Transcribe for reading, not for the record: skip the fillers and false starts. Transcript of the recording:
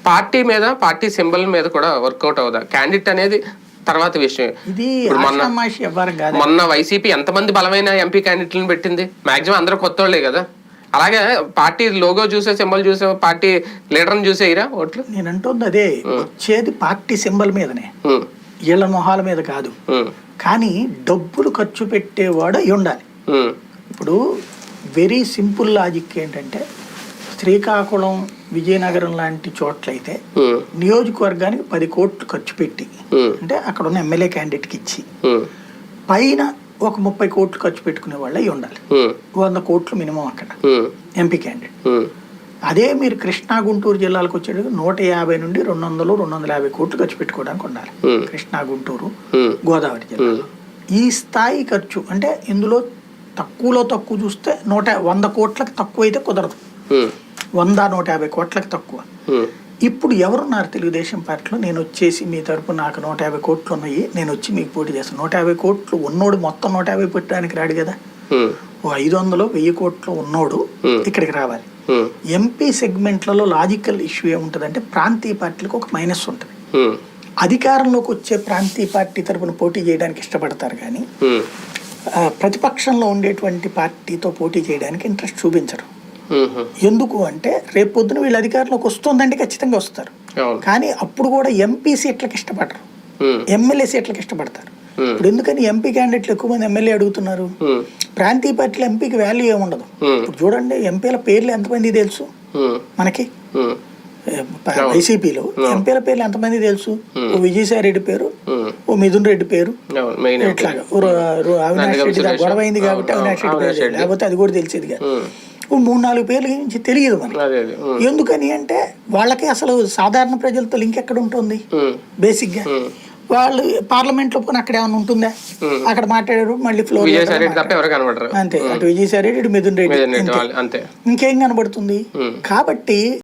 Party మీద, party symbol మీద కూడా వర్కౌట్ అవుదా? క్యాండిడేట్ అనేది తర్వాత విషయం. ఇది మొన్న వైసీపీ ఎంతమంది బలమైన ఎంపీ క్యాండిడేట్లను పెట్టింది? మాక్సిమం అందరూ కొత్త వాళ్ళే కదా. అలాగే పార్టీ లోగో చూసే, సింబల్ చూసే, పార్టీ లీడర్ని చూసేయరా ఓట్లు? నేను అంటుంది అదే, వచ్చేది పార్టీ సింబల్ మీదనే, వీళ్ళ మొహాల మీద కాదు. కానీ డబ్బులు ఖర్చు పెట్టేవాడు అయి ఉండాలి. ఇప్పుడు వెరీ సింపుల్ లాజిక్ ఏంటంటే, శ్రీకాకుళం, విజయనగరం లాంటి చోట్లయితే నియోజకవర్గానికి 10 కోట్లు ఖర్చు పెట్టి, అంటే అక్కడ ఉన్న ఎమ్మెల్యే క్యాండిడేట్కి ఇచ్చి, పైన ఒక 30 కోట్లు ఖర్చు పెట్టుకునే వాళ్ళు అయి ఉండాలి. 100 కోట్లు మినిమం అక్కడ ఎంపీ క్యాండిడేట్. అదే మీరు కృష్ణా, గుంటూరు జిల్లాలకు వచ్చేటప్పుడు 150 నుండి 200, 250 కోట్లు ఖర్చు పెట్టుకోవడానికి ఉండాలి. కృష్ణా, గుంటూరు, గోదావరి జిల్లా ఈ స్థాయి ఖర్చు. అంటే ఇందులో తక్కువలో తక్కువ చూస్తే 100 కోట్లకు తక్కువ అయితే కుదరదు. 100-150 కోట్లకు తక్కువ. ఇప్పుడు ఎవరున్నారు తెలుగుదేశం పార్టీలో? నేను వచ్చేసి మీ తరపు నాకు 150 కోట్లు ఉన్నాయి, నేను వచ్చి మీకు పోటీ చేస్తాను. 150 కోట్లు ఉన్నోడు మొత్తం 150 పెట్టడానికి రాడు కదా. ఓ 500-1000 కోట్లు ఉన్నోడు ఇక్కడికి రావాలి. ఎంపీ సెగ్మెంట్లలో లాజికల్ ఇష్యూ ఏముంటుందంటే, ప్రాంతీయ పార్టీలకు ఒక మైనస్ ఉంటుంది. అధికారంలోకి వచ్చే ప్రాంతీయ పార్టీ తరపున పోటీ చేయడానికి ఇష్టపడతారు, కానీ ప్రతిపక్షంలో ఉండేటువంటి పార్టీతో పోటీ చేయడానికి ఇంట్రెస్ట్ చూపించరు. ఎందుకు అంటే, రేపు పొద్దున వీళ్ళు అధికారంలోకి వస్తుందంటే ఖచ్చితంగా వస్తారు, కానీ అప్పుడు కూడా ఎంపీ సీట్లకు ఇష్టపడరు, ఎమ్మెల్యే సీట్లకు ఇష్టపడతారు. ఇప్పుడు ఎందుకని ఎంపీ క్యాండిడేట్లు ఎక్కువ మంది ఎమ్మెల్యే అడుగుతున్నారు? ప్రాంతీయ పార్టీలో ఎంపీకి వాల్యూ ఏముండదు. ఇప్పుడు చూడండి, ఎంపీల పేర్లు ఎంతమంది తెలుసు మనకి? వైసీపీలో ఎంపీల పేర్లు ఎంతమంది తెలుసు? ఓ విజయసాయి రెడ్డి పేరు, ఓ మిథున్ రెడ్డి పేరు, ఇట్లాగా అవినాష్ రెడ్డి గొడవ అయింది కాబట్టి అవినాష్ రెడ్డి పేరు, లేకపోతే అది కూడా తెలిసేది కాదు. 3-4 పేర్ల గురించి తెలియదు మనకి. ఎందుకని అంటే, వాళ్ళకి అసలు సాధారణ ప్రజలతో లింక్ ఎక్కడ ఉంటుంది? బేసిక్ గా వాళ్ళు పార్లమెంట్ లో పోనీ అక్కడ ఏమైనా ఉంటుందా? అక్కడ మాట్లాడారు, మళ్ళీ ఫ్లోర్ అంతే. అటు విజయసాయి రెడ్డి, ఇటు మిథున్ రెడ్డి, ఇంకేం కనబడుతుంది? కాబట్టి